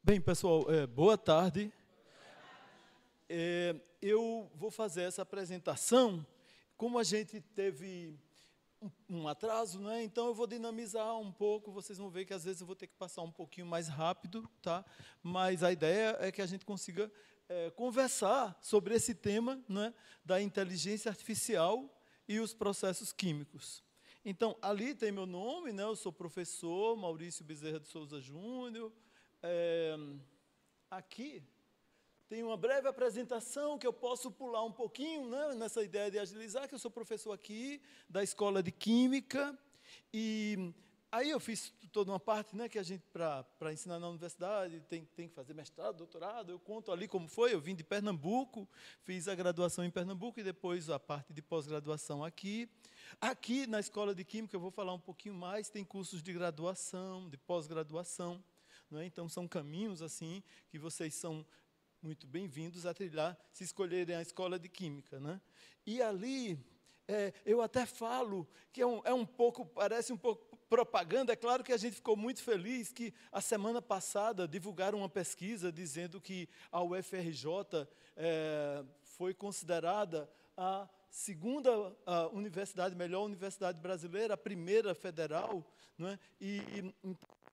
Bem, pessoal, boa tarde. Eu vou fazer essa apresentação. Como a gente teve um atraso, né? Então eu vou dinamizar um pouco. Vocês vão ver que às vezes eu vou ter que passar um pouquinho mais rápido, tá? Mas a ideia é que a gente consiga conversar sobre esse tema, né, da inteligência artificial e os processos químicos. Então, ali tem meu nome, né? Eu sou professor Maurício Bezerra de Souza Júnior. Aqui tem uma breve apresentação que eu posso pular um pouquinho, né, nessa ideia de agilizar, que eu sou professor aqui da Escola de Química. E aí eu fiz toda uma parte, né, que a gente, para ensinar na universidade, tem que fazer mestrado, doutorado. Eu conto ali como foi. Eu vim de Pernambuco, fiz a graduação em Pernambuco e depois a parte de pós-graduação aqui. Aqui na Escola de Química, eu vou falar um pouquinho mais, tem cursos de graduação, de pós-graduação. Né? Então, são caminhos assim que vocês são muito bem-vindos a trilhar, se escolherem a Escola de Química. Né? E ali, eu até falo que é um pouco, parece um pouco propaganda. É claro que a gente ficou muito feliz que a semana passada divulgaram uma pesquisa dizendo que a UFRJ foi considerada a segunda universidade, melhor universidade brasileira, a primeira federal, não é? E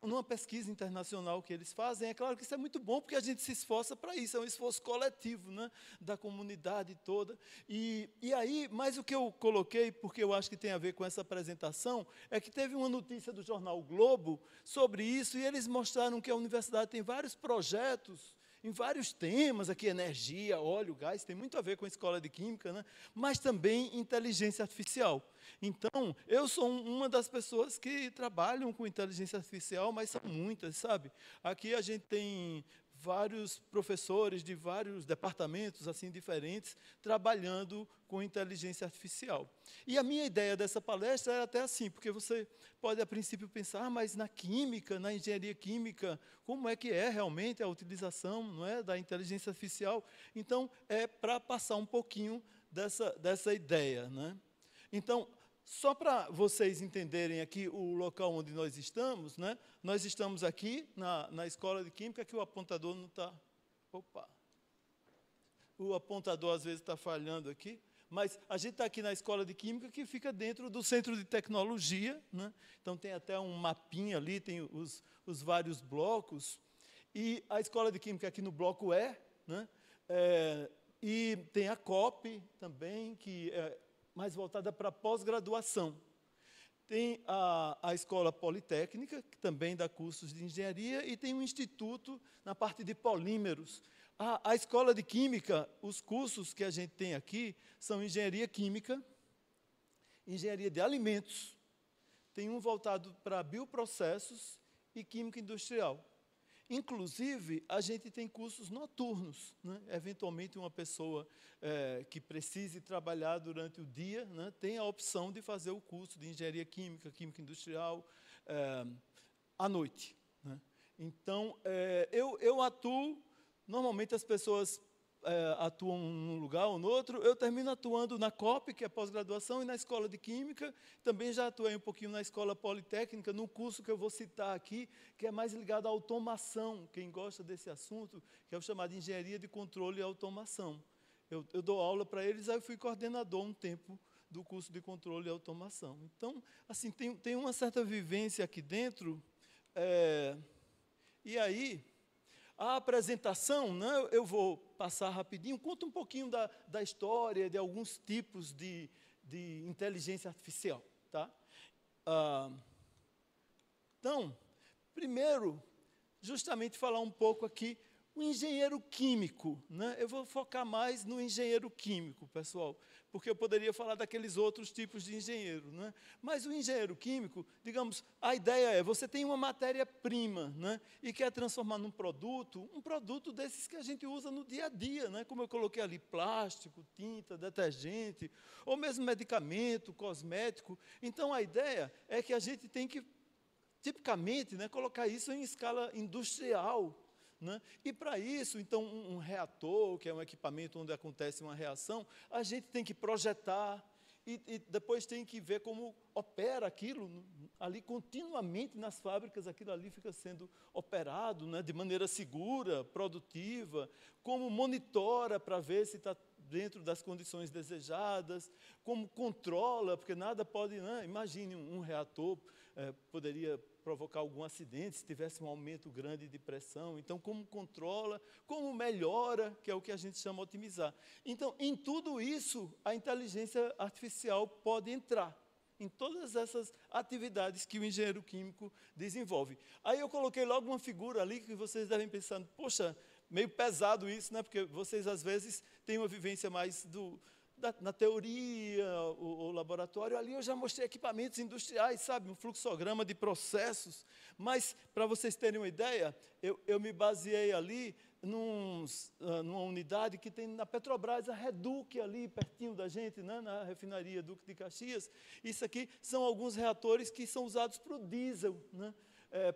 numa pesquisa internacional que eles fazem, é claro que isso é muito bom, porque a gente se esforça para isso, é um esforço coletivo, né, da comunidade toda. E aí, mas o que eu coloquei, porque eu acho que tem a ver com essa apresentação, é que teve uma notícia do jornal Globo sobre isso, e eles mostraram que a universidade tem vários projetos em vários temas, aqui energia, óleo, gás, tem muito a ver com a Escola de Química, né? Mas também inteligência artificial. Então, eu sou uma das pessoas que trabalham com inteligência artificial, mas são muitas, sabe? Aqui a gente tem vários professores de vários departamentos assim diferentes trabalhando com inteligência artificial. E a minha ideia dessa palestra era até assim, porque você pode a princípio pensar, mas na química, na engenharia química, como é que é realmente a utilização, não é, da inteligência artificial? Então, é para passar um pouquinho dessa ideia, né? Então, só para vocês entenderem aqui o local onde nós estamos, né? Nós estamos aqui na Escola de Química, que o apontador não está... Opa! O apontador às vezes está falhando aqui, mas a gente está aqui na Escola de Química, que fica dentro do Centro de Tecnologia, né? Então tem até um mapinha ali, tem os vários blocos, e a Escola de Química aqui no bloco E, né? E tem a COP também, que é mais voltada para pós-graduação. Tem a Escola Politécnica, que também dá cursos de engenharia, e tem um instituto na parte de polímeros. A Escola de Química, os cursos que a gente tem aqui são engenharia química, engenharia de alimentos, tem um voltado para bioprocessos e química industrial. Inclusive, a gente tem cursos noturnos, né? Eventualmente, uma pessoa que precise trabalhar durante o dia, né, tem a opção de fazer o curso de engenharia química, química industrial, à noite. Né? Então, eu atuo, normalmente as pessoas atuam num lugar ou no outro, eu termino atuando na COP, que é pós-graduação, e na Escola de Química. Também já atuei um pouquinho na Escola Politécnica, num curso que eu vou citar aqui, que é mais ligado à automação. Quem gosta desse assunto, que é o chamado de Engenharia de Controle e Automação. Eu dou aula para eles, aí eu fui coordenador um tempo do curso de Controle e Automação. Então, assim, tem uma certa vivência aqui dentro, e aí... A apresentação, né, eu vou passar rapidinho, conta um pouquinho da história, de alguns tipos de inteligência artificial. Tá? Então, primeiro, justamente falar um pouco aqui, o engenheiro químico. Né? Eu vou focar mais no engenheiro químico, pessoal, porque eu poderia falar daqueles outros tipos de engenheiro. Né? Mas o engenheiro químico, digamos, a ideia é, você tem uma matéria-prima, né, e quer transformar num produto, um produto desses que a gente usa no dia a dia, né, como eu coloquei ali, plástico, tinta, detergente, ou mesmo medicamento, cosmético. Então, a ideia é que a gente tem que, tipicamente, né, colocar isso em escala industrial. Né? E, para isso, então, um reator, que é um equipamento onde acontece uma reação, a gente tem que projetar, e depois tem que ver como opera aquilo ali continuamente nas fábricas, aquilo ali fica sendo operado, né, de maneira segura, produtiva, como monitora para ver se está dentro das condições desejadas, como controla, porque nada pode, né, imagine um reator poderia provocar algum acidente se tivesse um aumento grande de pressão. Então, como controla, como melhora, que é o que a gente chama de otimizar. Então, em tudo isso, a inteligência artificial pode entrar, em todas essas atividades que o engenheiro químico desenvolve. Aí eu coloquei logo uma figura ali que vocês devem pensar, poxa, meio pesado isso, né? Porque vocês, às vezes, têm uma vivência mais na teoria, o laboratório. Ali eu já mostrei equipamentos industriais, sabe? Um fluxograma de processos. Mas, para vocês terem uma ideia, eu me baseei ali numa unidade que tem na Petrobras, a Reduc, ali pertinho da gente, né, na refinaria Duque de Caxias. Isso aqui são alguns reatores que são usados para o diesel, né,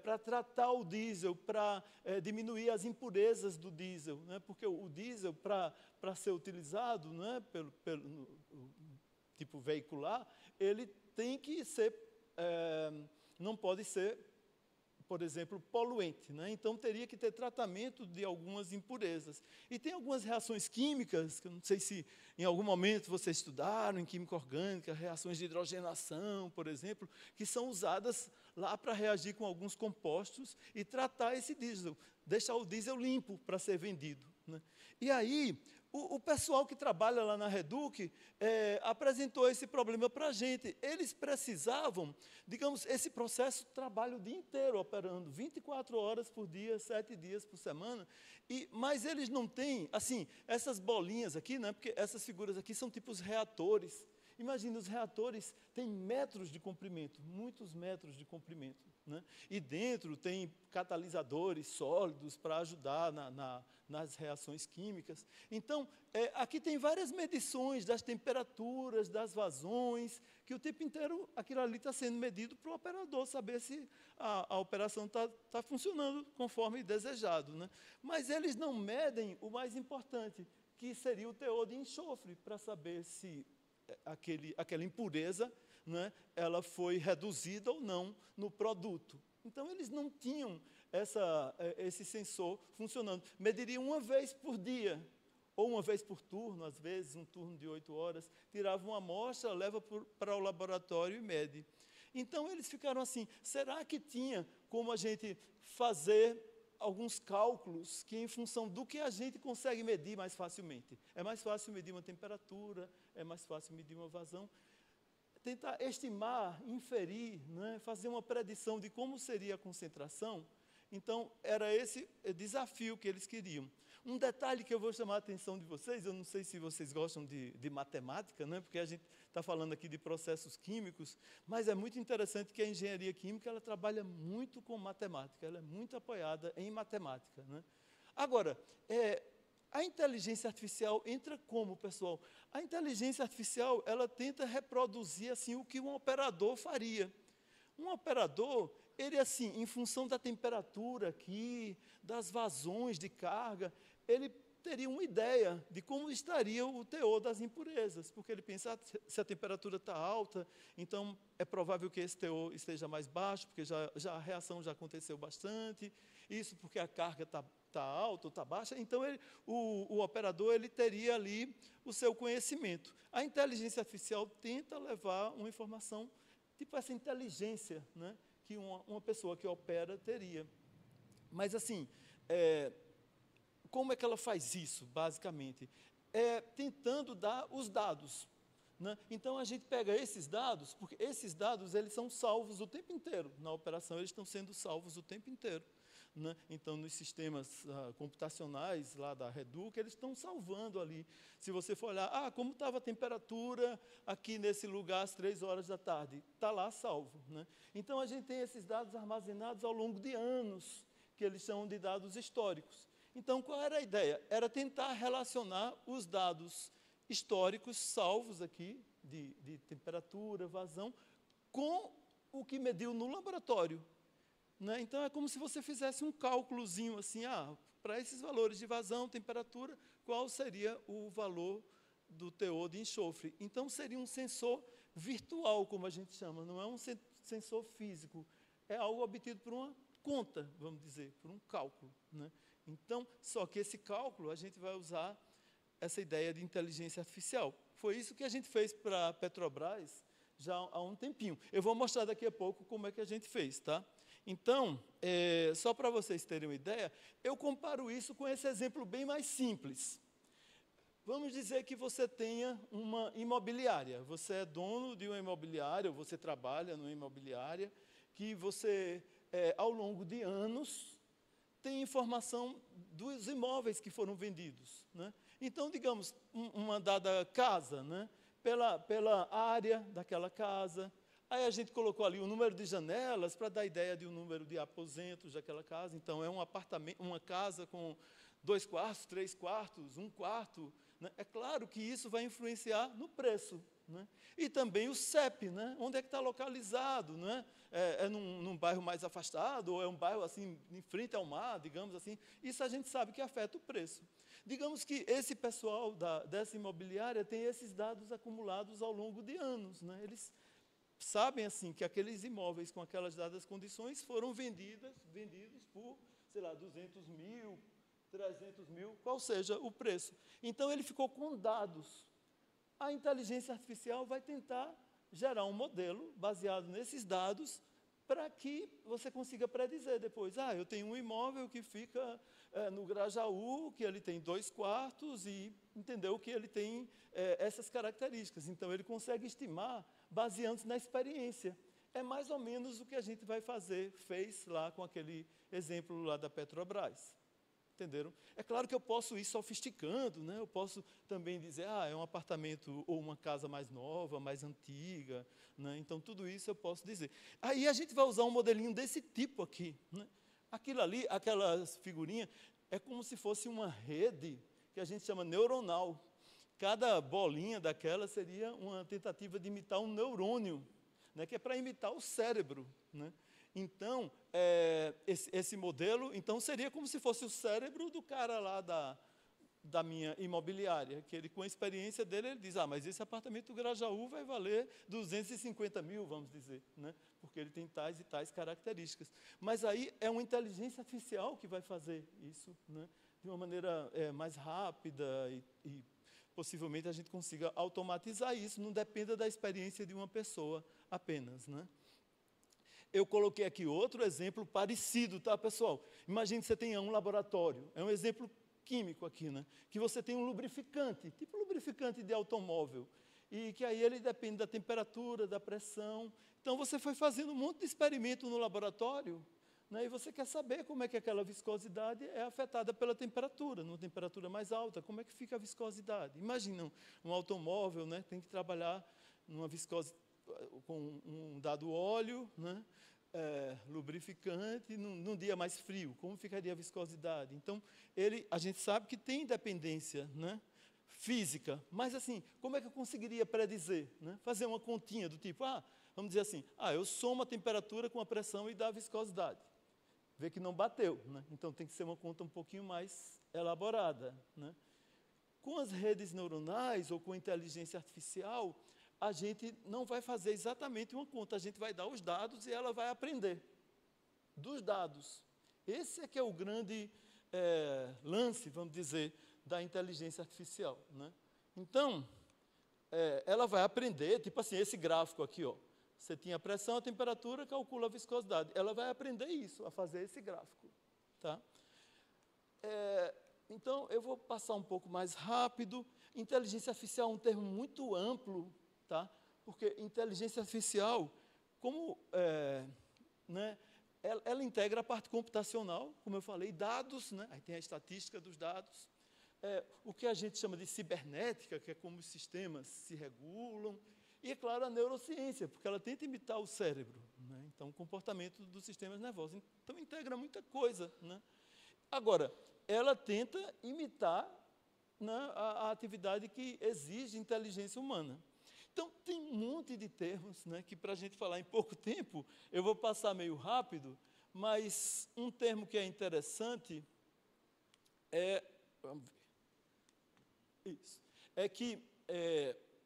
para tratar o diesel, para diminuir as impurezas do diesel, né, porque o diesel, para ser utilizado, né, pelo tipo veicular, ele tem que ser, não pode ser, por exemplo, poluente, né? Então teria que ter tratamento de algumas impurezas. E tem algumas reações químicas, que eu não sei se em algum momento vocês estudaram em química orgânica, reações de hidrogenação, por exemplo, que são usadas lá para reagir com alguns compostos e tratar esse diesel, deixar o diesel limpo para ser vendido, né? E aí, o pessoal que trabalha lá na Reduc apresentou esse problema para a gente. Eles precisavam, digamos, esse processo trabalha o dia inteiro operando, 24 horas por dia, 7 dias por semana, mas eles não têm, assim, essas bolinhas aqui, né, porque essas figuras aqui são tipo os reatores. Imagina, os reatores têm metros de comprimento, muitos metros de comprimento, né? E dentro tem catalisadores sólidos para ajudar nas reações químicas. Então, aqui tem várias medições das temperaturas, das vazões, que o tempo inteiro aquilo ali está sendo medido para o operador saber se a operação está funcionando conforme desejado, né? Mas eles não medem o mais importante, que seria o teor de enxofre, para saber se aquela impureza, né, ela foi reduzida ou não no produto. Então, eles não tinham esse sensor funcionando. Mediriam uma vez por dia, ou uma vez por turno, às vezes, um turno de 8 horas, tiravam uma amostra, leva para o laboratório e mede. Então, eles ficaram assim, será que tinha como a gente fazer alguns cálculos que, em função do que a gente consegue medir mais facilmente. É mais fácil medir uma temperatura, é mais fácil medir uma vazão. Tentar estimar, inferir, né, fazer uma predição de como seria a concentração. Então, era esse desafio que eles queriam. Um detalhe que eu vou chamar a atenção de vocês, eu não sei se vocês gostam de matemática, né, porque a gente está falando aqui de processos químicos, mas é muito interessante que a engenharia química ela trabalha muito com matemática, ela é muito apoiada em matemática, né? Agora, a inteligência artificial entra como, pessoal? A inteligência artificial ela tenta reproduzir assim, o que um operador faria. Um operador, ele assim, em função da temperatura aqui, das vazões de carga, ele teria uma ideia de como estaria o teor das impurezas, porque ele pensa, se a temperatura está alta, então é provável que esse teor esteja mais baixo, porque a reação já aconteceu bastante, isso porque a carga está alta ou está baixa, então o operador ele teria ali o seu conhecimento. A inteligência artificial tenta levar uma informação, tipo essa inteligência, né, que uma pessoa que opera teria. Mas assim, como é que ela faz isso, basicamente? Tentando dar os dados, né? Então, a gente pega esses dados, porque esses dados eles são salvos o tempo inteiro. Na operação, eles estão sendo salvos o tempo inteiro, né? Então, nos sistemas computacionais lá da Reduc, eles estão salvando ali. Se você for olhar, como estava a temperatura aqui nesse lugar às 3 horas da tarde, está lá salvo, né? Então, a gente tem esses dados armazenados ao longo de anos, que eles são de dados históricos. Então, qual era a ideia? Era tentar relacionar os dados históricos salvos aqui, de temperatura, vazão, com o que mediu no laboratório, né? Então, é como se você fizesse um cálculozinho assim, para esses valores de vazão, temperatura, qual seria o valor do teor de enxofre. Então, seria um sensor virtual, como a gente chama, não é um sensor físico, é algo obtido por uma conta, vamos dizer, por um cálculo, né? Então, só que esse cálculo, a gente vai usar essa ideia de inteligência artificial. Foi isso que a gente fez para a Petrobras já há um tempinho. Eu vou mostrar daqui a pouco como é que a gente fez, tá? Então, só para vocês terem uma ideia, eu comparo isso com esse exemplo bem mais simples. Vamos dizer que você tenha uma imobiliária. Você é dono de uma imobiliária, ou você trabalha numa imobiliária, que você, ao longo de anos, tem informação dos imóveis que foram vendidos, né? Então, digamos, uma dada casa, né? Pela área daquela casa. Aí a gente colocou ali o número de janelas para dar ideia de um número de aposentos daquela casa. Então, é um apartamento, uma casa com 2 quartos, 3 quartos, 1 quarto, né? É claro que isso vai influenciar no preço, né? E também o CEP, né? Onde é que está localizado, né? É num bairro mais afastado, ou é um bairro assim, em frente ao mar, digamos assim. Isso a gente sabe que afeta o preço. Digamos que esse pessoal dessa imobiliária tem esses dados acumulados ao longo de anos, né? Eles sabem assim que aqueles imóveis com aquelas dadas condições foram vendidos por, sei lá, 200 mil, 300 mil, qual seja o preço. Então, ele ficou com dados. A inteligência artificial vai tentar gerar um modelo baseado nesses dados para que você consiga predizer depois. Eu tenho um imóvel que fica no Grajaú, que ele tem 2 quartos e entendeu que ele tem essas características. Então, ele consegue estimar baseando-se na experiência. É mais ou menos o que a gente fez lá com aquele exemplo lá da Petrobras. Entenderam? É claro que eu posso ir sofisticando, né? Eu posso também dizer, é um apartamento ou uma casa mais nova, mais antiga, né? Então, tudo isso eu posso dizer. Aí a gente vai usar um modelinho desse tipo aqui, né? Aquilo ali, aquelas figurinhas, é como se fosse uma rede que a gente chama neuronal. Cada bolinha daquela seria uma tentativa de imitar um neurônio, né? Que é para imitar o cérebro, né? Então, esse modelo então, seria como se fosse o cérebro do cara lá da minha imobiliária, que ele, com a experiência dele, ele diz, mas esse apartamento do Grajaú vai valer 250 mil, vamos dizer, né? Porque ele tem tais e tais características. Mas aí é uma inteligência artificial que vai fazer isso, né? De uma maneira mais rápida e possivelmente a gente consiga automatizar isso, não dependa da experiência de uma pessoa apenas, né? Eu coloquei aqui outro exemplo parecido, tá, pessoal? Imagine que você tenha um laboratório, é um exemplo químico aqui, né? Que você tem um lubrificante, tipo lubrificante de automóvel, e que aí ele depende da temperatura, da pressão. Então, você foi fazendo um monte de experimento no laboratório, né? E você quer saber como é que aquela viscosidade é afetada pela temperatura, numa temperatura mais alta, como é que fica a viscosidade. Imagina, um automóvel, né? Tem que trabalhar numa viscosidade, com um dado óleo, né? Lubrificante, num dia mais frio, como ficaria a viscosidade? Então, a gente sabe que tem dependência, né? Física, mas assim, como é que eu conseguiria predizer, né? Fazer uma continha do tipo, vamos dizer assim, eu somo a temperatura com a pressão e dá a viscosidade. Vê que não bateu, né? Então tem que ser uma conta um pouquinho mais elaborada, né? Com as redes neuronais ou com inteligência artificial, a gente não vai fazer exatamente uma conta, a gente vai dar os dados e ela vai aprender dos dados. Esse é que é o grande lance, vamos dizer, da inteligência artificial, né? Então, ela vai aprender, tipo assim, esse gráfico aqui, você tinha a pressão, a temperatura, calcula a viscosidade. Ela vai aprender isso, a fazer esse gráfico, tá? Então, eu vou passar um pouco mais rápido. Inteligência artificial é um termo muito amplo, tá? Porque inteligência artificial, como né, ela integra a parte computacional, como eu falei, dados, né? Aí tem a estatística dos dados, o que a gente chama de cibernética, que é como os sistemas se regulam, e, é claro, a neurociência, porque ela tenta imitar o cérebro, né? Então, o comportamento dos sistemas nervosos. Então, integra muita coisa, né? Agora, ela tenta imitar, né, a atividade que exige inteligência humana. Então, tem um monte de termos, né, que, para a gente falar em pouco tempo, eu vou passar meio rápido, mas um termo que é interessante vamos ver, isso, é que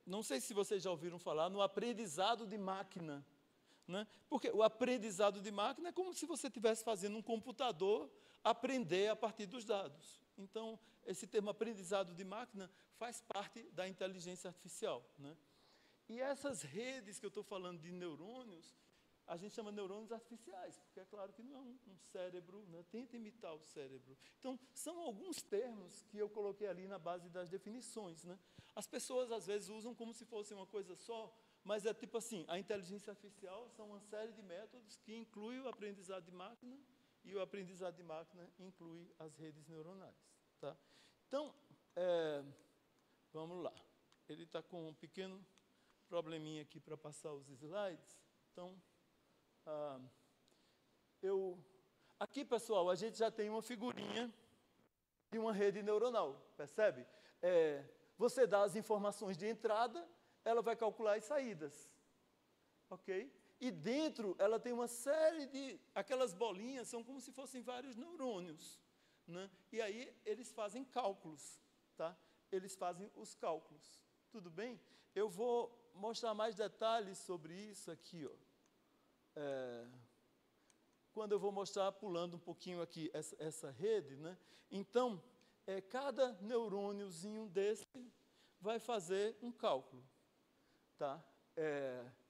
não sei se vocês já ouviram falar no aprendizado de máquina, né? Porque o aprendizado de máquina é como se você estivesse fazendo um computador aprender a partir dos dados. Então, esse termo aprendizado de máquina faz parte da inteligência artificial, né? E essas redes que eu estou falando de neurônios, a gente chama de neurônios artificiais, porque é claro que não é um cérebro, né? Tenta imitar o cérebro. Então, são alguns termos que eu coloquei ali na base das definições, né? As pessoas, às vezes, usam como se fosse uma coisa só, mas é tipo assim, a inteligência artificial são uma série de métodos que inclui o aprendizado de máquina, e o aprendizado de máquina inclui as redes neuronais, tá? Então, vamos lá. Ele está com um pequeno probleminha aqui para passar os slides. Então, aqui, pessoal, a gente já tem uma figurinha de uma rede neuronal, percebe? Você dá as informações de entrada, ela vai calcular as saídas, ok? E dentro, ela tem uma série de... Aquelas bolinhas são como se fossem vários neurônios, né? E aí, eles fazem cálculos, tá? Eles fazem os cálculos, tudo bem? Eu vou mostrar mais detalhes sobre isso aqui, ó. Quando eu vou mostrar, pulando um pouquinho aqui, essa rede, né? Então, cada neurôniozinho desse vai fazer um cálculo, tá?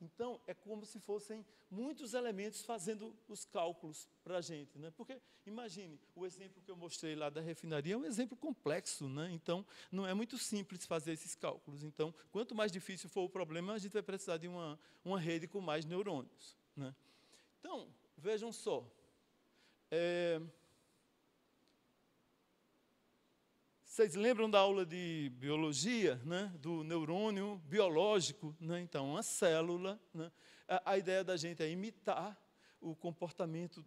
Então, é como se fossem muitos elementos fazendo os cálculos para a gente, né? Porque, imagine, o exemplo que eu mostrei lá da refinaria é um exemplo complexo, né? Então, não é muito simples fazer esses cálculos. Então, quanto mais difícil for o problema, a gente vai precisar de uma rede com mais neurônios, né? Então, vejam só. Vocês lembram da aula de biologia, né? Do neurônio biológico, né? Então, uma célula, né? A ideia da gente é imitar o comportamento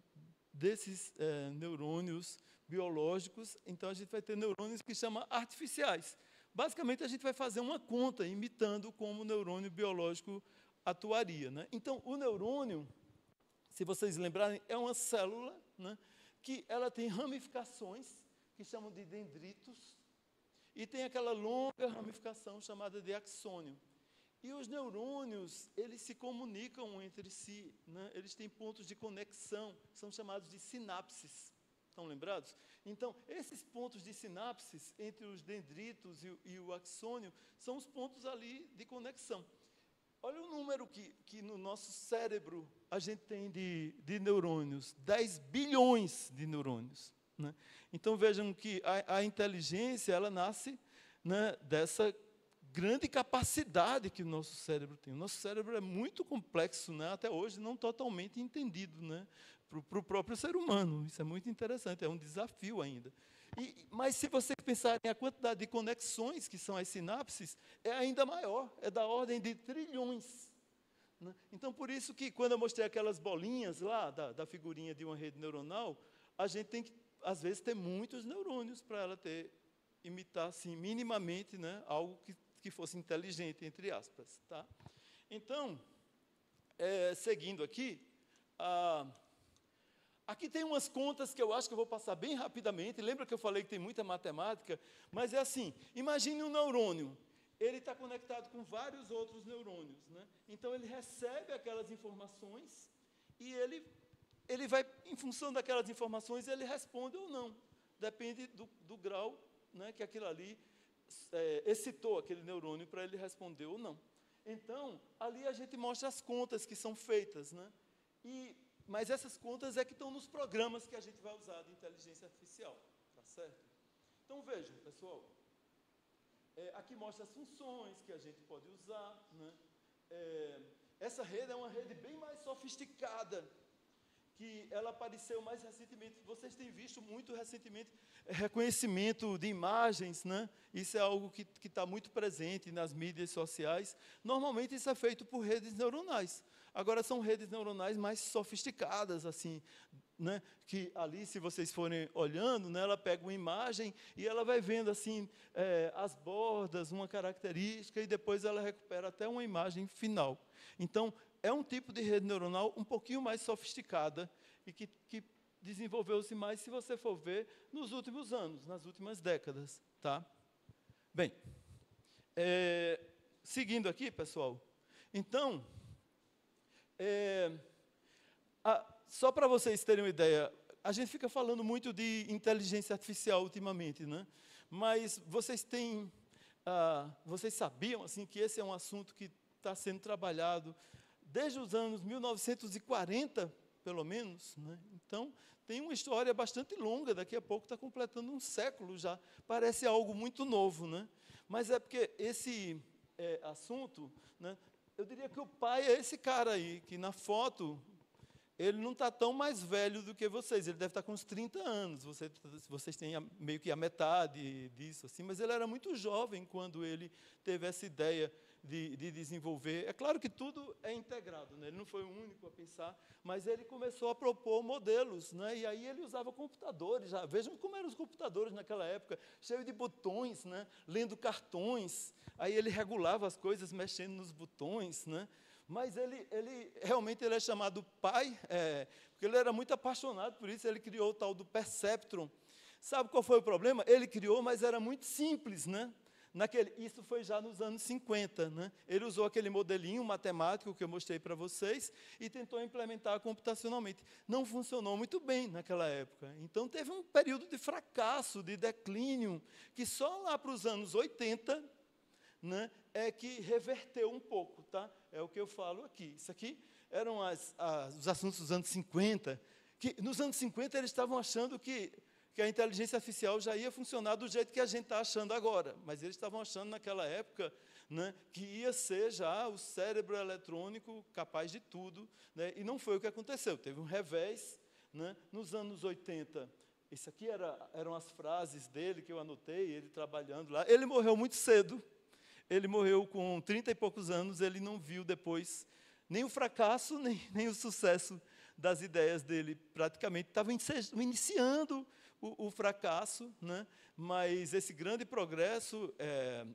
desses neurônios biológicos. Então, a gente vai ter neurônios que chama artificiais. Basicamente, a gente vai fazer uma conta imitando como o neurônio biológico atuaria, né? Então, o neurônio, se vocês lembrarem, é uma célula, né? Que ela tem ramificações, que chamam de dendritos, e tem aquela longa ramificação chamada de axônio. E os neurônios, eles se comunicam entre si, né? Eles têm pontos de conexão, são chamados de sinapses. Estão lembrados? Então, esses pontos de sinapses entre os dendritos e o axônio são os pontos ali de conexão. Olha o número que no nosso cérebro a gente tem de neurônios, 10 bilhões de neurônios, né? Então, vejam que a inteligência, ela nasce, né, dessa grande capacidade que o nosso cérebro tem. O nosso cérebro é muito complexo, né, até hoje não totalmente entendido, né, para o próprio ser humano. Isso é muito interessante, é um desafio ainda. Mas se vocês pensarem a quantidade de conexões que são as sinapses, é ainda maior, é da ordem de trilhões, né? Então, por isso que, quando eu mostrei aquelas bolinhas lá, da figurinha de uma rede neuronal, a gente tem que, às vezes, ter muitos neurônios para ela imitar, assim, minimamente, né, algo que fosse inteligente, entre aspas, tá? Então, seguindo aqui, aqui tem umas contas que eu acho que eu vou passar bem rapidamente. Lembra que eu falei que tem muita matemática? Mas é assim, imagine um neurônio. Ele está conectado com vários outros neurônios, né? Então, ele recebe aquelas informações e ele vai, em função daquelas informações, ele responde ou não. Depende do grau, né, que aquilo ali excitou aquele neurônio para ele responder ou não. Então, ali a gente mostra as contas que são feitas, né? Mas essas contas é que estão nos programas que a gente vai usar de inteligência artificial, tá certo? Então, vejam, pessoal, aqui mostra as funções que a gente pode usar, né? Essa rede é uma rede bem mais sofisticada, que ela apareceu mais recentemente. Vocês têm visto muito recentemente reconhecimento de imagens, né? Isso é algo que está muito presente nas mídias sociais. Normalmente isso é feito por redes neuronais. Agora são redes neuronais mais sofisticadas, assim, né? Que ali, se vocês forem olhando, né, ela pega uma imagem e ela vai vendo assim as bordas, uma característica, e depois ela recupera até uma imagem final. Então, é um tipo de rede neuronal um pouquinho mais sofisticada e que desenvolveu-se mais, se você for ver, nos últimos anos, nas últimas décadas, tá? Bem, Seguindo aqui, pessoal. Então, só para vocês terem uma ideia, a gente fica falando muito de inteligência artificial ultimamente, né? Mas vocês sabiam assim que esse é um assunto que está sendo trabalhado desde os anos 1940, pelo menos, né? Então, tem uma história bastante longa, daqui a pouco está completando um século já. Parece algo muito novo, né? Mas é porque esse assunto, né, eu diria que o pai é esse cara aí, que na foto, ele não está tão mais velho do que vocês, ele deve estar com uns 30 anos, vocês têm meio que a metade disso, assim, mas ele era muito jovem quando ele teve essa ideia de desenvolver. É claro que tudo é integrado, né? Ele não foi o único a pensar, mas ele começou a propor modelos, né? E aí ele usava computadores, já vejam como eram os computadores naquela época, cheio de botões, né? Lendo cartões, aí ele regulava as coisas mexendo nos botões, né? Mas ele realmente é chamado pai, porque ele era muito apaixonado por isso, ele criou o tal do perceptron. Sabe qual foi o problema? Ele criou, mas era muito simples, né? Isso foi já nos anos 50, né? Ele usou aquele modelinho matemático que eu mostrei para vocês e tentou implementar computacionalmente. Não funcionou muito bem naquela época. Então, teve um período de fracasso, de declínio, que só lá para os anos 80, né, é que reverteu um pouco, tá? É o que eu falo aqui. Isso aqui eram os assuntos dos anos 50, que nos anos 50 eles estavam achando que a inteligência artificial já ia funcionar do jeito que a gente está achando agora, mas eles estavam achando naquela época, né, que ia ser já o cérebro eletrônico capaz de tudo, né, e não foi o que aconteceu, teve um revés, né, nos anos 80. Isso aqui eram as frases dele que eu anotei, ele trabalhando lá. Ele morreu muito cedo, ele morreu com 30 e poucos anos, ele não viu depois nem o fracasso, nem o sucesso das ideias dele, praticamente estava iniciando o fracasso, né? Mas esse grande progresso,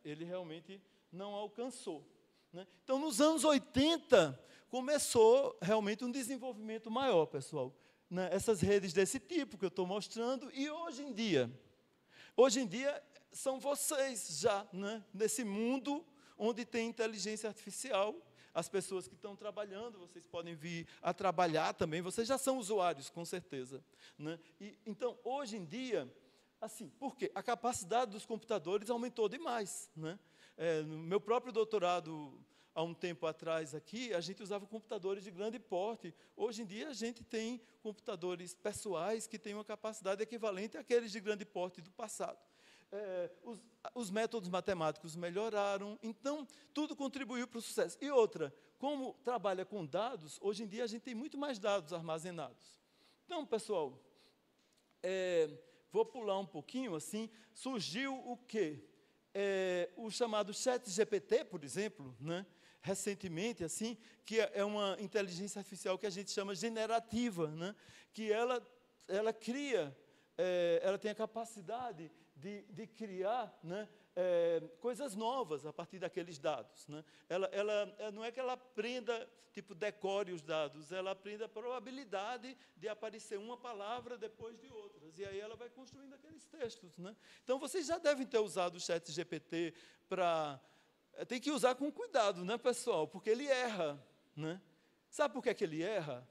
ele realmente não alcançou, né? Então, nos anos 80, começou realmente um desenvolvimento maior, pessoal, né? Essas redes desse tipo que eu estou mostrando, e hoje em dia são vocês já, né? Nesse mundo onde tem inteligência artificial, as pessoas que estão trabalhando, vocês podem vir a trabalhar também, vocês já são usuários, com certeza, né? Então, hoje em dia, assim, por quê? A capacidade dos computadores aumentou demais, né? No meu próprio doutorado, há um tempo atrás aqui, a gente usava computadores de grande porte. Hoje em dia, a gente tem computadores pessoais que têm uma capacidade equivalente àqueles de grande porte do passado. Os métodos matemáticos melhoraram, então, tudo contribuiu para o sucesso. E outra, como trabalha com dados, hoje em dia a gente tem muito mais dados armazenados. Então, pessoal, vou pular um pouquinho, assim, surgiu o quê? O chamado ChatGPT, por exemplo, né? Recentemente, assim, que é uma inteligência artificial que a gente chama generativa, né? Que ela cria, ela tem a capacidade de criar, né, coisas novas a partir daqueles dados, né? Ela não é que ela aprenda, tipo, decore os dados, ela aprende a probabilidade de aparecer uma palavra depois de outras, e aí ela vai construindo aqueles textos, né? Então, vocês já devem ter usado o ChatGPT para... Tem que usar com cuidado, né, pessoal? Porque ele erra, né? Sabe por que ele erra?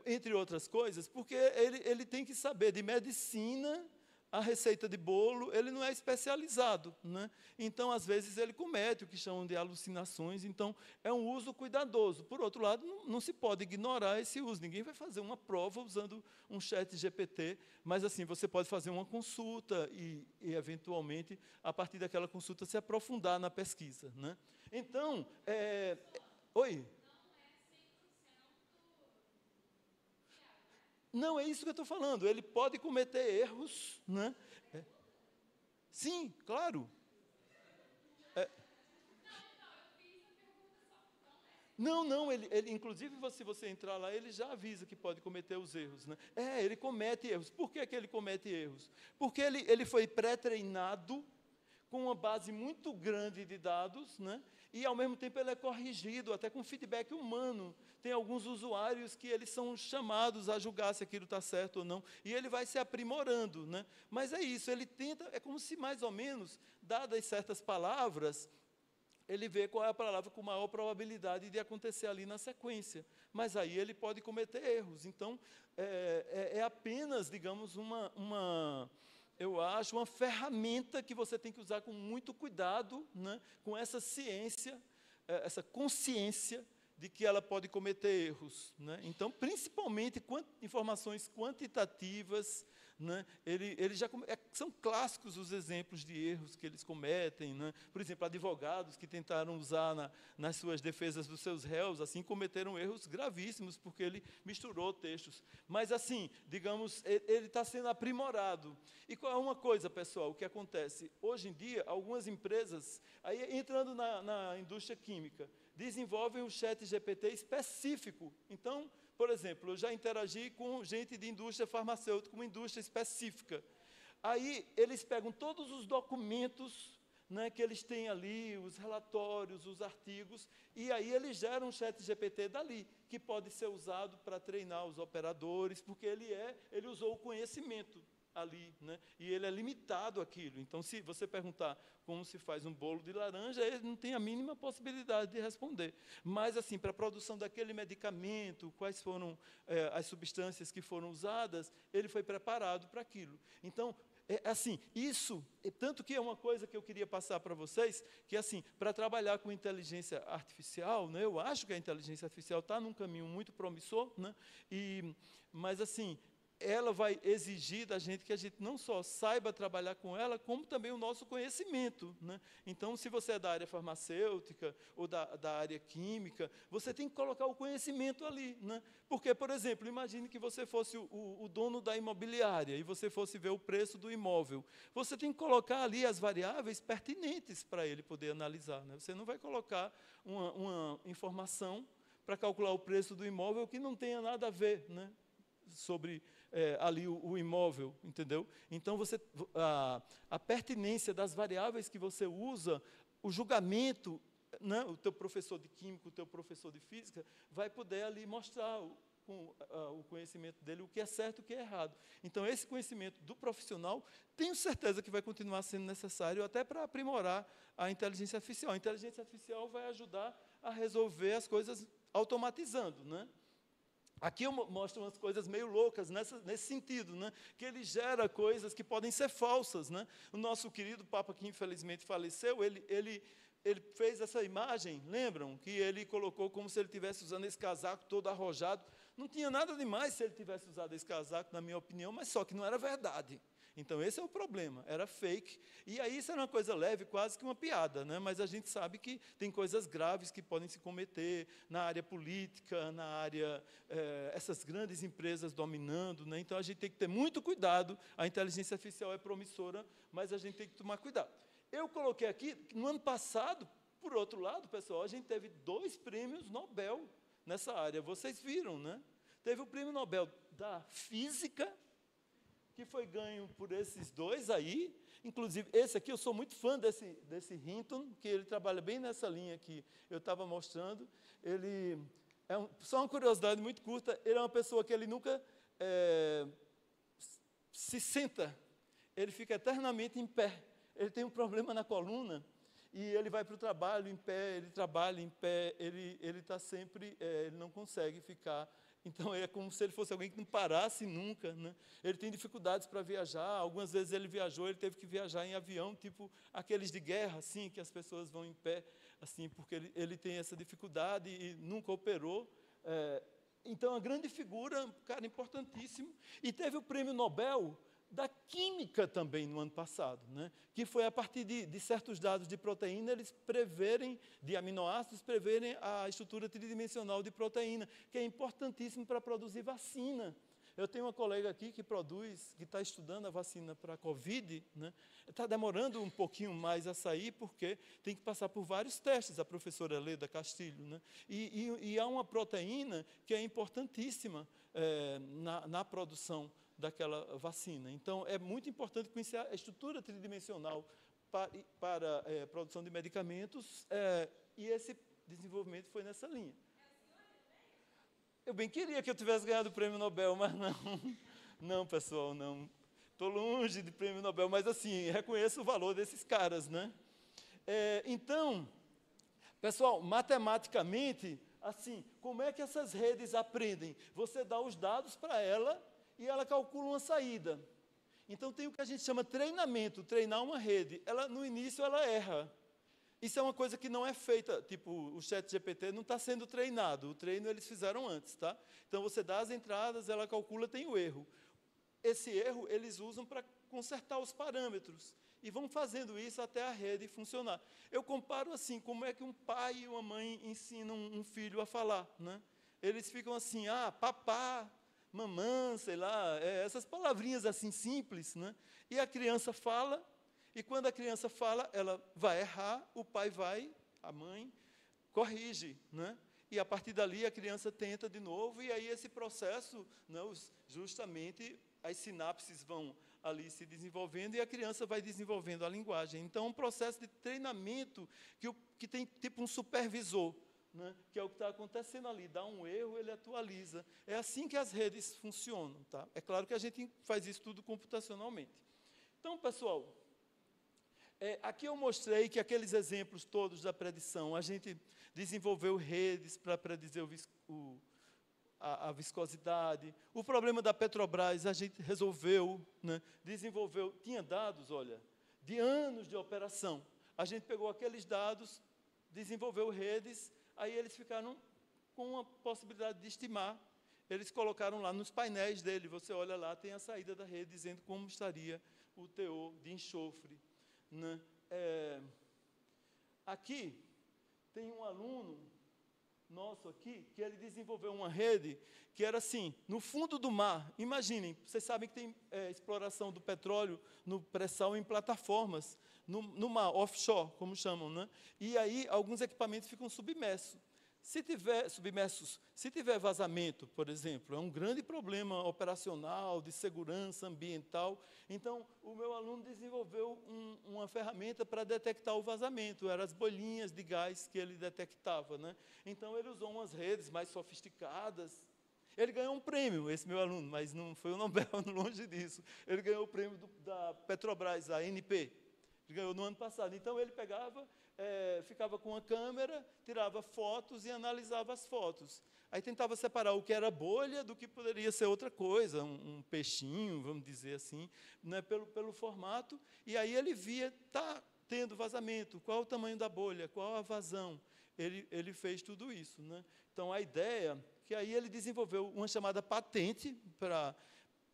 Entre outras coisas, porque ele tem que saber de medicina, a receita de bolo, ele não é especializado, né? Então, às vezes, ele comete o que chamam de alucinações, então, é um uso cuidadoso. Por outro lado, não se pode ignorar esse uso, ninguém vai fazer uma prova usando um ChatGPT, mas, assim, você pode fazer uma consulta e eventualmente, a partir daquela consulta, se aprofundar na pesquisa, né? Então, oi? Não, é isso que eu estou falando. Ele pode cometer erros, né? Sim, claro. Não, ele inclusive, se você entrar lá, ele já avisa que pode cometer os erros, né? Ele comete erros. Por que ele comete erros? Porque ele foi pré-treinado com uma base muito grande de dados, né? E, ao mesmo tempo, ele é corrigido, até com feedback humano. Tem alguns usuários que eles são chamados a julgar se aquilo está certo ou não, e ele vai se aprimorando, né? Mas é isso, ele tenta, é como se, mais ou menos, dadas certas palavras, ele vê qual é a palavra com maior probabilidade de acontecer ali na sequência. Mas aí ele pode cometer erros. Então, é apenas, digamos, eu acho, uma ferramenta que você tem que usar com muito cuidado, né, com essa ciência, essa consciência de que ela pode cometer erros, né? Então, principalmente informações quantitativas, né? São clássicos os exemplos de erros que eles cometem, né? Por exemplo, advogados que tentaram usar nas suas defesas dos seus réus, assim, cometeram erros gravíssimos, porque ele misturou textos. Mas, assim, digamos, ele está sendo aprimorado. E qual é uma coisa, pessoal, o que acontece? Hoje em dia, algumas empresas, aí entrando na indústria química, desenvolvem um chat GPT específico. Então, por exemplo, eu já interagi com gente de indústria farmacêutica, uma indústria específica. Aí, eles pegam todos os documentos, né, que eles têm ali, os relatórios, os artigos, e aí eles geram um chat GPT dali, que pode ser usado para treinar os operadores, porque ele usou o conhecimento ali, né? E ele é limitado àquilo. Então, se você perguntar como se faz um bolo de laranja, ele não tem a mínima possibilidade de responder. Mas, assim, para a produção daquele medicamento, quais foram as substâncias que foram usadas, ele foi preparado para aquilo. Então, assim, isso, tanto que é uma coisa que eu queria passar para vocês, que, assim, para trabalhar com inteligência artificial, né, eu acho que a inteligência artificial está num caminho muito promissor, né, mas, assim, ela vai exigir da gente que a gente não só saiba trabalhar com ela, como também o nosso conhecimento, né? Então, se você é da área farmacêutica ou da área química, você tem que colocar o conhecimento ali, né? Porque, por exemplo, imagine que você fosse o dono da imobiliária e você fosse ver o preço do imóvel. Você tem que colocar ali as variáveis pertinentes para ele poder analisar, né? Você não vai colocar uma informação para calcular o preço do imóvel que não tenha nada a ver, né, sobre ali o imóvel, entendeu? Então, a pertinência das variáveis que você usa, o julgamento, né, o teu professor de química, o teu professor de física, vai poder ali mostrar com o conhecimento dele o que é certo e o que é errado. Então, esse conhecimento do profissional, tenho certeza que vai continuar sendo necessário até para aprimorar a inteligência artificial. A inteligência artificial vai ajudar a resolver as coisas automatizando, né? Aqui eu mostro umas coisas meio loucas nesse sentido, né? Que ele gera coisas que podem ser falsas, né? O nosso querido Papa, que infelizmente faleceu, ele fez essa imagem, lembram? Que ele colocou como se ele estivesse usando esse casaco todo arrojado. Não tinha nada demais se ele tivesse usado esse casaco, na minha opinião, mas só que não era verdade. Então, esse é o problema, era fake. E aí, isso era uma coisa leve, quase que uma piada, né? Mas a gente sabe que tem coisas graves que podem se cometer na área política, na área, essas grandes empresas dominando, né? Então, a gente tem que ter muito cuidado. A inteligência artificial é promissora, mas a gente tem que tomar cuidado. Eu coloquei aqui, no ano passado, por outro lado, pessoal, a gente teve 2 prêmios Nobel nessa área. Vocês viram, né? Teve o prêmio Nobel da Física, que foi ganho por esses 2 aí. Inclusive, esse aqui, eu sou muito fã desse Hinton, que ele trabalha bem nessa linha que eu estava mostrando. Ele só uma curiosidade muito curta, ele é uma pessoa que ele nunca se senta, ele fica eternamente em pé. Ele tem um problema na coluna, e ele vai para o trabalho em pé, ele trabalha em pé, ele está sempre, ele não consegue ficar. Então, é como se ele fosse alguém que não parasse nunca, né? Ele tem dificuldades para viajar. Algumas vezes ele viajou, ele teve que viajar em avião, tipo aqueles de guerra, assim, que as pessoas vão em pé, assim, porque ele tem essa dificuldade e nunca operou. Então, uma grande figura, um cara importantíssimo. E teve o prêmio Nobel da Química também no ano passado, né? Que foi a partir de certos dados de proteína, eles preverem, de aminoácidos, preverem a estrutura tridimensional de proteína, que é importantíssimo para produzir vacina. Eu tenho uma colega aqui que está estudando a vacina para a Covid, né? Está demorando um pouquinho mais a sair, porque tem que passar por vários testes, a professora Leda Castilho, né? E há uma proteína que é importantíssima na produção daquela vacina. Então, é muito importante conhecer a estrutura tridimensional para a produção de medicamentos, e esse desenvolvimento foi nessa linha. Eu bem queria que eu tivesse ganhado o prêmio Nobel, mas não. Não, pessoal, não. Estou longe de prêmio Nobel, mas, assim, reconheço o valor desses caras, né? Então, pessoal, matematicamente, assim, como é que essas redes aprendem? Você dá os dados para ela e ela calcula uma saída. Então, tem o que a gente chama treinamento, treinar uma rede. No início, ela erra. Isso é uma coisa que não é feita, tipo, o ChatGPT não está sendo treinado, o treino eles fizeram antes, tá? Então, você dá as entradas, ela calcula, tem o erro. Esse erro, eles usam para consertar os parâmetros. E vão fazendo isso até a rede funcionar. Eu comparo assim, como é que um pai e uma mãe ensinam um filho a falar, né? Eles ficam assim, papá, mamã, sei lá, essas palavrinhas assim simples, né? E a criança fala, e quando a criança fala, ela vai errar, o pai vai, a mãe, corrige, né? E a partir dali a criança tenta de novo, e aí esse processo, né, justamente as sinapses vão ali se desenvolvendo e a criança vai desenvolvendo a linguagem. Então, é um processo de treinamento que tem tipo um supervisor, né, que é o que está acontecendo ali. Dá um erro, ele atualiza. É assim que as redes funcionam. Tá? É claro que a gente faz isso tudo computacionalmente. Então, pessoal, aqui eu mostrei que aqueles exemplos todos da predição, a gente desenvolveu redes para predizer a viscosidade. O problema da Petrobras, a gente resolveu, né, desenvolveu, tinha dados, olha, de anos de operação. A gente pegou aqueles dados, desenvolveu redes, aí eles ficaram com a possibilidade de estimar. Eles colocaram lá nos painéis dele, você olha lá, tem a saída da rede, dizendo como estaria o teor de enxofre, né? Aqui tem um aluno nosso aqui, que ele desenvolveu uma rede que era assim, no fundo do mar. Imaginem, vocês sabem que tem exploração do petróleo no pré-sal em plataformas, no mar, offshore, como chamam, né? E aí alguns equipamentos ficam submersos. Se tiver vazamento, por exemplo, é um grande problema operacional, de segurança ambiental. Então, o meu aluno desenvolveu uma ferramenta para detectar o vazamento, eram as bolinhas de gás que ele detectava, né? Então, ele usou umas redes mais sofisticadas. Ele ganhou um prêmio, esse meu aluno, mas não foi o Nobel, longe disso. Ele ganhou o prêmio da Petrobras, a ANP. Ele ganhou no ano passado. Então, ele pegava... ficava com uma câmera, tirava fotos e analisava as fotos. Aí tentava separar o que era bolha do que poderia ser outra coisa, um peixinho, vamos dizer assim, né, pelo formato. E aí ele via, está tendo vazamento, qual o tamanho da bolha, qual a vazão. Ele fez tudo isso, né? Então, a ideia, que aí ele desenvolveu uma chamada patente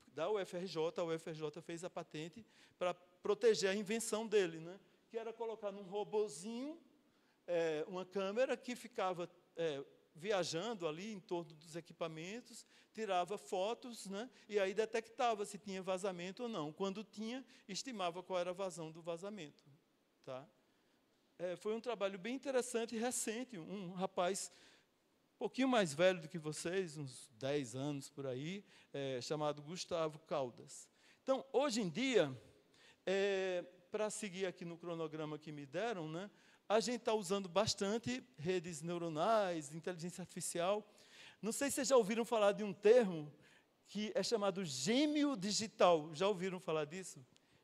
da UFRJ, a UFRJ fez a patente para proteger a invenção dele, né? Que era colocar num robozinho uma câmera que ficava viajando ali em torno dos equipamentos, tirava fotos, né, e aí detectava se tinha vazamento ou não. Quando tinha, estimava qual era a vazão do vazamento. Tá? Foi um trabalho bem interessante e recente. Um rapaz um pouquinho mais velho do que vocês, uns 10 anos por aí, chamado Gustavo Caldas. Então, hoje em dia... para seguir aqui no cronograma que me deram, né, a gente está usando bastante redes neuronais, inteligência artificial. Não sei se vocês já ouviram falar de um termo que é chamado gêmeo digital. Já ouviram falar disso?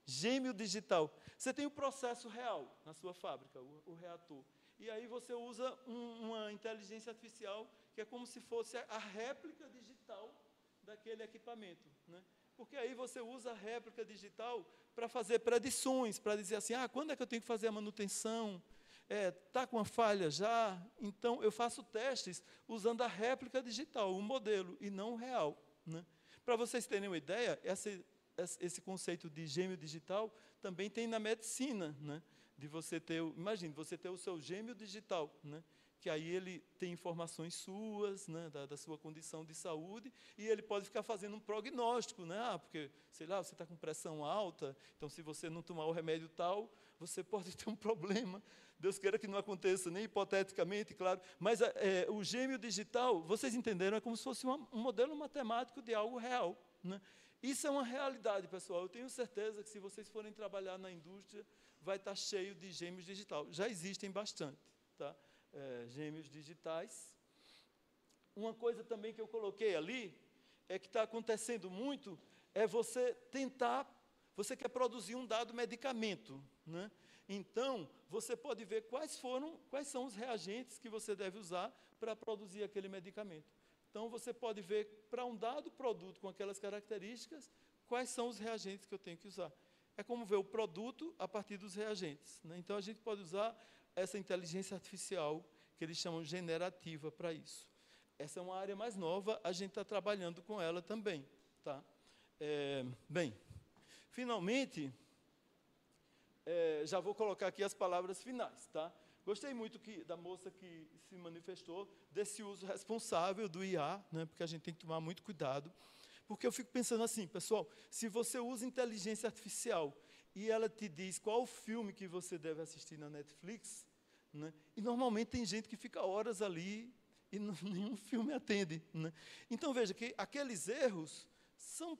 Gêmeo digital. Você tem o processo real na sua fábrica, o reator. E aí você usa uma inteligência artificial que é como se fosse a réplica digital daquele equipamento, né? Porque aí você usa a réplica digital para fazer predições, para dizer assim, quando é que eu tenho que fazer a manutenção? Está com uma falha já? Então, eu faço testes usando a réplica digital, o modelo, e não o real, né? Para vocês terem uma ideia, esse conceito de gêmeo digital também tem na medicina, né? De você ter, imagine, você ter o seu gêmeo digital, né? Que aí ele tem informações suas, né, da sua condição de saúde, e ele pode ficar fazendo um prognóstico, né? Porque, sei lá, você está com pressão alta, então se você não tomar o remédio tal, você pode ter um problema. Deus queira que não aconteça, nem hipoteticamente, claro. Mas o gêmeo digital, vocês entenderam, é como se fosse um modelo matemático de algo real, né? Isso é uma realidade, pessoal. Eu tenho certeza que se vocês forem trabalhar na indústria, vai estar cheio de gêmeos digitais. Já existem bastante, tá? Gêmeos digitais. Uma coisa também que eu coloquei ali, é que está acontecendo muito, é você tentar, você quer produzir um dado medicamento, né? Então, você pode ver quais são os reagentes que você deve usar para produzir aquele medicamento. Então, você pode ver, para um dado produto com aquelas características, quais são os reagentes que eu tenho que usar. É como ver o produto a partir dos reagentes, né? Então, a gente pode usar essa inteligência artificial, que eles chamam generativa, para isso. Essa é uma área mais nova, a gente está trabalhando com ela também. Tá? Bem, finalmente, já vou colocar aqui as palavras finais. Tá? Gostei muito da moça que se manifestou, desse uso responsável do IA, né, porque a gente tem que tomar muito cuidado, porque eu fico pensando assim, pessoal, se você usa inteligência artificial e ela te diz qual o filme que você deve assistir na Netflix, né, e normalmente tem gente que fica horas ali e nenhum filme atende, né? Então, veja que aqueles erros são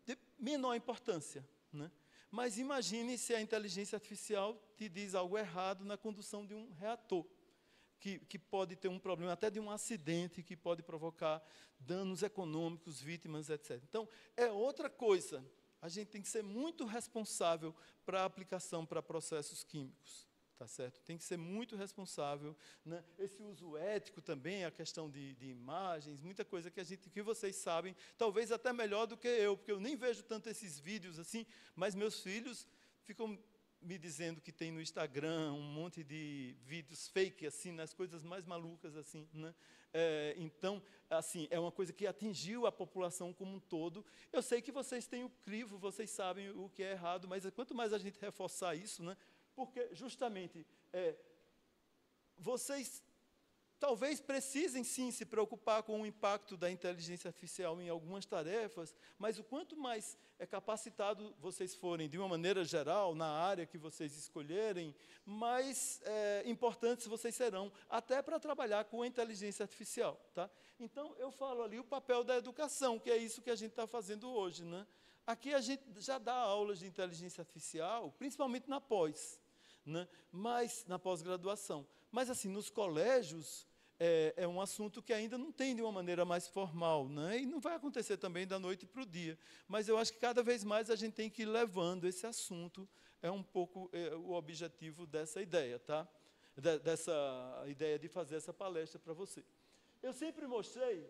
de menor importância, né? Mas imagine se a inteligência artificial te diz algo errado na condução de um reator, que pode ter um problema, até de um acidente, que pode provocar danos econômicos, vítimas, etc. Então, é outra coisa. A gente tem que ser muito responsável para a aplicação para processos químicos. Tá certo? Tem que ser muito responsável, né? Esse uso ético também, a questão de imagens, muita coisa que vocês sabem, talvez até melhor do que eu, porque eu nem vejo tanto esses vídeos assim, mas meus filhos ficam me dizendo que tem no Instagram um monte de vídeos fake, assim, nas coisas mais malucas, assim, né? Então, assim, é uma coisa que atingiu a população como um todo. Eu sei que vocês têm o crivo, vocês sabem o que é errado, mas quanto mais a gente reforçar isso, né? Porque, justamente, vocês talvez precisem, sim, se preocupar com o impacto da inteligência artificial em algumas tarefas, mas o quanto mais capacitado vocês forem, de uma maneira geral, na área que vocês escolherem, mais importantes vocês serão, até para trabalhar com a inteligência artificial. Tá? Então, eu falo ali o papel da educação, que é isso que a gente está fazendo hoje. Né? Aqui a gente já dá aulas de inteligência artificial, principalmente na pós. Né? Mas na pós-graduação. Mas, assim, nos colégios, é um assunto que ainda não tem de uma maneira mais formal, né? E não vai acontecer também da noite para o dia. Mas eu acho que cada vez mais a gente tem que ir levando esse assunto, é um pouco o objetivo dessa ideia, tá? Dessa ideia de fazer essa palestra para você. Eu sempre gostei,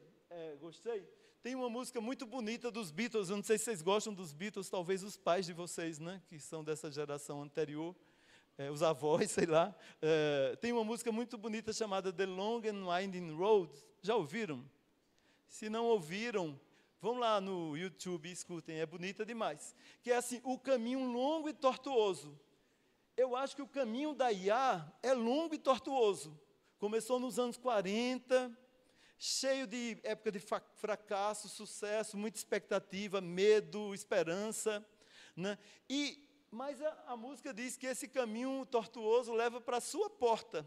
tem uma música muito bonita dos Beatles, eu não sei se vocês gostam dos Beatles, talvez os pais de vocês, né? Que são dessa geração anterior, os avós, sei lá. Tem uma música muito bonita chamada The Long and Winding Road. Já ouviram? Se não ouviram, vão lá no YouTube e escutem, é bonita demais. Que é assim, o caminho longo e tortuoso. Eu acho que o caminho da IA é longo e tortuoso. Começou nos anos 40, cheio de época de fracasso, sucesso, muita expectativa, medo, esperança, né? Mas a música diz que esse caminho tortuoso leva para a sua porta.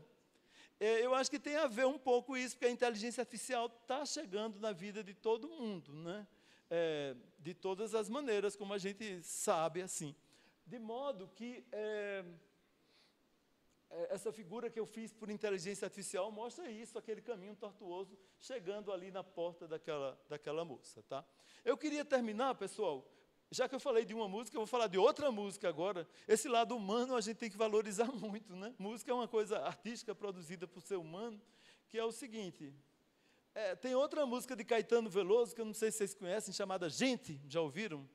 Eu acho que tem a ver um pouco isso, porque a inteligência artificial está chegando na vida de todo mundo, né? De todas as maneiras, como a gente sabe, assim. De modo que essa figura que eu fiz por inteligência artificial mostra isso, aquele caminho tortuoso, chegando ali na porta daquela moça. Tá? Eu queria terminar, pessoal. Já que eu falei de uma música, eu vou falar de outra música agora. Esse lado humano a gente tem que valorizar muito, né? Música é uma coisa artística produzida por ser humano, que é o seguinte. Tem outra música de Caetano Veloso, que eu não sei se vocês conhecem, chamada Gente, já ouviram?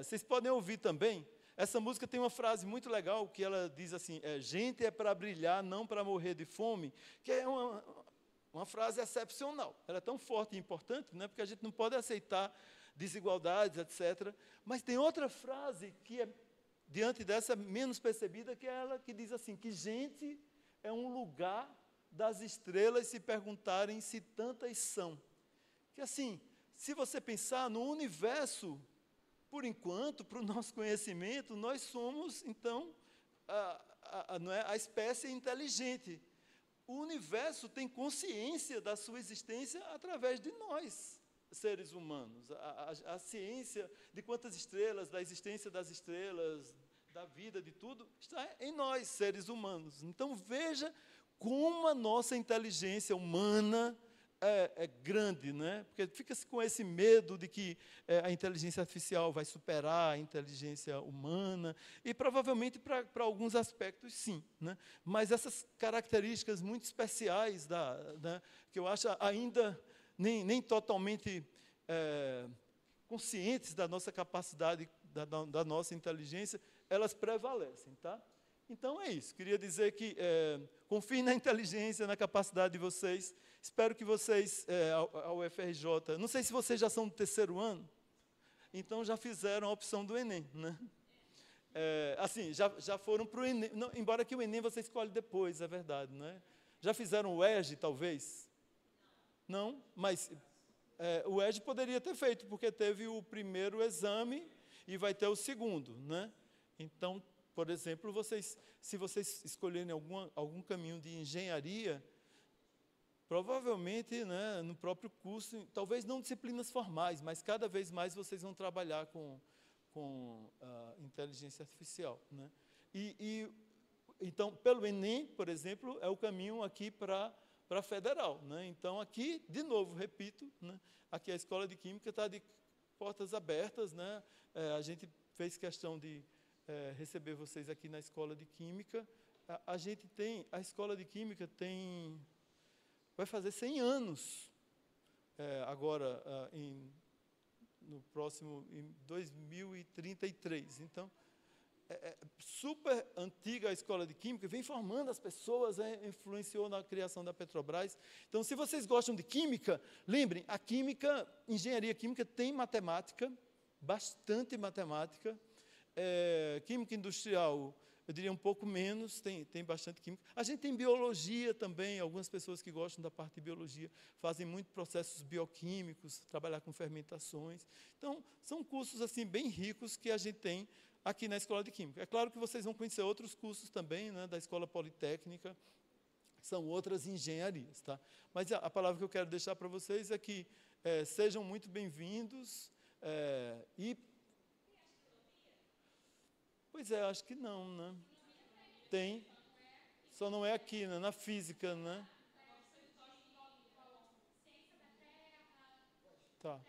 Vocês podem ouvir também. Essa música tem uma frase muito legal, que ela diz assim, gente é para brilhar, não para morrer de fome, que é uma frase excepcional. Ela é tão forte e importante, né? Porque a gente não pode aceitar desigualdades, etc. Mas tem outra frase que é, diante dessa, menos percebida, que é ela que diz assim, que gente é um lugar das estrelas se perguntarem se tantas são. Que assim, se você pensar no universo, por enquanto, para o nosso conhecimento, nós somos, então, a espécie inteligente. O universo tem consciência da sua existência através de nós, seres humanos. A ciência de quantas estrelas, da existência das estrelas, da vida, de tudo, está em nós, seres humanos. Então, veja como a nossa inteligência humana é grande, né? Porque fica-se com esse medo de que a inteligência artificial vai superar a inteligência humana, e provavelmente para alguns aspectos sim, né? Mas essas características muito especiais que eu acho ainda nem totalmente conscientes da nossa capacidade, da nossa inteligência, elas prevalecem, tá? Então é isso, queria dizer que confiem na inteligência, na capacidade de vocês. Espero que vocês, ao UFRJ, não sei se vocês já são do terceiro ano, então já fizeram a opção do Enem, né? Assim, já foram para o Enem, não, embora que o Enem você escolhe depois, é verdade, né? Já fizeram o EJA, talvez? Não, mas o EJA poderia ter feito, porque teve o primeiro exame e vai ter o segundo, né? Então, por exemplo, se vocês escolherem algum caminho de engenharia, provavelmente, né, no próprio curso, talvez não disciplinas formais, mas cada vez mais vocês vão trabalhar com inteligência artificial, né? Então, pelo Enem, por exemplo, é o caminho aqui para a federal, né? Então, aqui, de novo, repito, né, aqui a Escola de Química está de portas abertas, né? A gente fez questão de receber vocês aqui na Escola de Química. A Escola de Química vai fazer 100 anos, agora, no próximo, em 2033. Então, super antiga a Escola de Química, vem formando as pessoas, influenciou na criação da Petrobras. Então, se vocês gostam de química, lembrem, a química, engenharia química tem matemática, bastante matemática. Química industrial, eu diria um pouco menos, tem bastante química. A gente tem biologia também, algumas pessoas que gostam da parte de biologia fazem muito processos bioquímicos, trabalhar com fermentações. Então, são cursos assim bem ricos que a gente tem aqui na Escola de Química. É claro que vocês vão conhecer outros cursos também, né, da Escola Politécnica, são outras engenharias, tá? Mas a palavra que eu quero deixar para vocês é que sejam muito bem-vindos Pois acho que não, né? Tem, só não é aqui, né? Na física, né? Tá.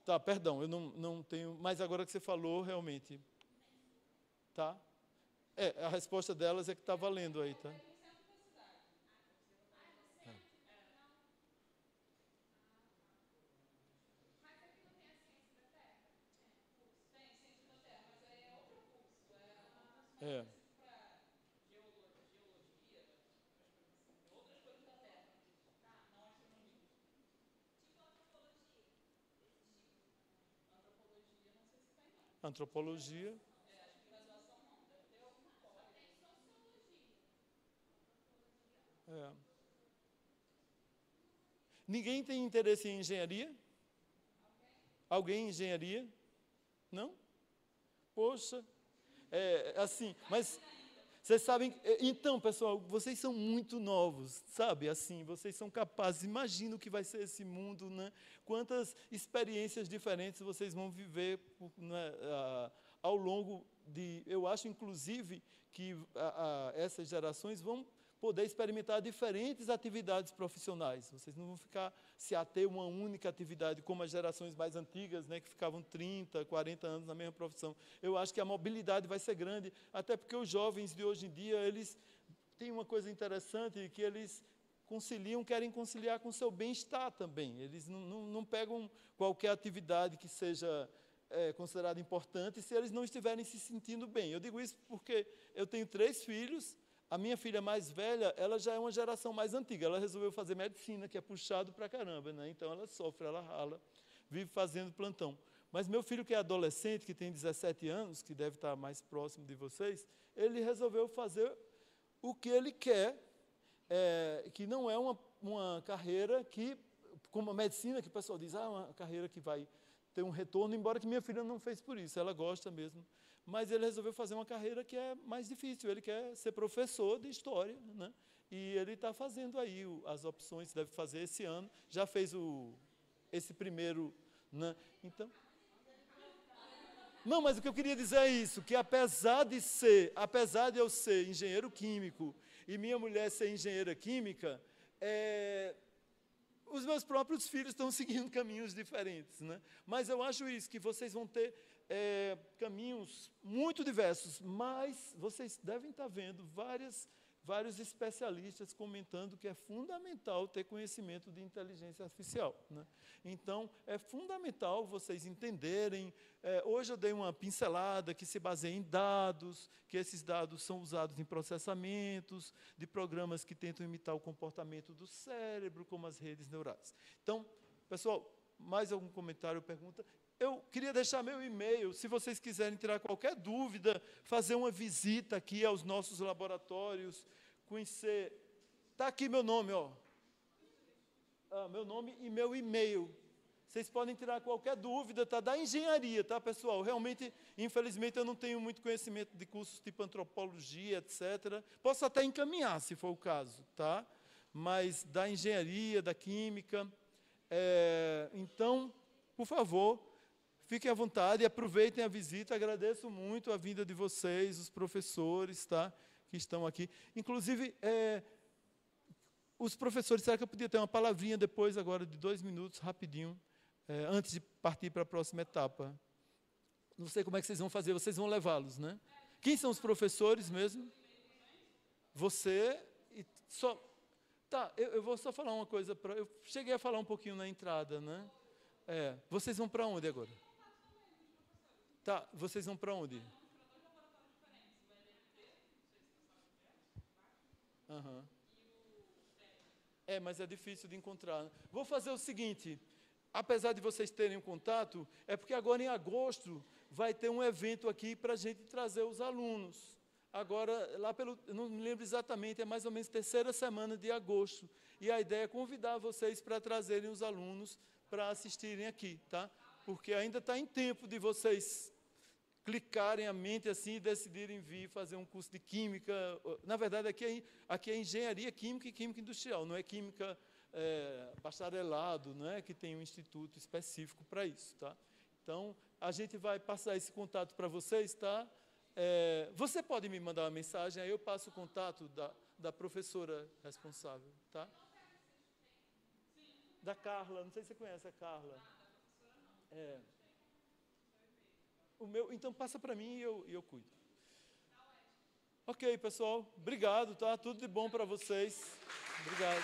Tá, perdão, eu não tenho, mas agora que você falou, realmente, tá? A resposta delas é que está valendo aí, tá? É. Antropologia. É. Ninguém tem interesse em engenharia? Alguém em engenharia? Não? Poxa, assim, mas vocês sabem, então, pessoal, vocês são muito novos, sabe? Assim, vocês são capazes, imagina o que vai ser esse mundo, né? Quantas experiências diferentes vocês vão viver, né, ao longo eu acho, inclusive, que essas gerações vão poder experimentar diferentes atividades profissionais. Vocês não vão se ater a uma única atividade, como as gerações mais antigas, né, que ficavam 30, 40 anos na mesma profissão. Eu acho que a mobilidade vai ser grande, até porque os jovens de hoje em dia, eles têm uma coisa interessante, que eles querem conciliar com o seu bem-estar também. Eles não pegam qualquer atividade que seja considerada importante se eles não estiverem se sentindo bem. Eu digo isso porque eu tenho 3 filhos. A minha filha mais velha, ela já é uma geração mais antiga. Ela resolveu fazer medicina, que é puxado pra caramba, né? Então, ela sofre, ela rala, vive fazendo plantão. Mas meu filho, que é adolescente, que tem 17 anos, que deve estar mais próximo de vocês, ele resolveu fazer o que ele quer, que não é uma carreira que, como a medicina, que o pessoal diz, uma carreira que vai ter um retorno, embora que minha filha não fez por isso, ela gosta mesmo. Mas ele resolveu fazer uma carreira que é mais difícil, ele quer ser professor de história, né? E ele está fazendo aí as opções, deve fazer esse ano. Já fez esse primeiro, né? Então, não, mas o que eu queria dizer é isso, que apesar de eu ser engenheiro químico e minha mulher ser engenheira química, os meus próprios filhos estão seguindo caminhos diferentes, né? Mas eu acho isso, que vocês vão ter caminhos muito diversos, mas vocês devem estar vendo vários especialistas comentando que é fundamental ter conhecimento de inteligência artificial, né? Então, é fundamental vocês entenderem. Hoje eu dei uma pincelada que se baseia em dados, que esses dados são usados em processamentos de programas que tentam imitar o comportamento do cérebro, como as redes neurais. Então, pessoal, mais algum comentário ou pergunta? Eu queria deixar meu e-mail, se vocês quiserem tirar qualquer dúvida, fazer uma visita aqui aos nossos laboratórios, conhecer. Está aqui meu nome, ó. Meu nome e meu e-mail. Vocês podem tirar qualquer dúvida, tá? Da engenharia, tá, pessoal? Realmente, infelizmente, eu não tenho muito conhecimento de cursos tipo antropologia, etc. Posso até encaminhar, se for o caso, tá? Mas da engenharia, da química. Então, por favor, fiquem à vontade e aproveitem a visita. Agradeço muito a vinda de vocês, os professores, tá, que estão aqui. Inclusive, os professores, será que eu podia ter uma palavrinha depois, agora, de 2 minutos, rapidinho, antes de partir para a próxima etapa? Não sei como é que vocês vão fazer, vocês vão levá-los, né? Quem são os professores mesmo? Você e só... Tá, eu vou só falar uma coisa. Eu cheguei a falar um pouquinho na entrada, né? Vocês vão para onde agora? Tá, vocês vão para onde? Aham. Mas é difícil de encontrar. Vou fazer o seguinte, apesar de vocês terem um contato, é porque agora em agosto vai ter um evento aqui para a gente trazer os alunos. Agora, eu não me lembro exatamente, é mais ou menos 3ª semana de agosto. E a ideia é convidar vocês para trazerem os alunos para assistirem aqui, tá? Porque ainda está em tempo de vocês clicarem a mente assim e decidirem vir fazer um curso de química. Na verdade, aqui é engenharia química e química industrial, não é química bacharelado, né, que tem um instituto específico para isso, tá? Então, a gente vai passar esse contato para vocês, tá? Você pode me mandar uma mensagem, aí eu passo o contato da professora responsável, tá? Da Carla, não sei se você conhece a Carla. Então passa para mim e eu cuido. Ok, pessoal, obrigado, tá? Tudo de bom para vocês. Obrigado.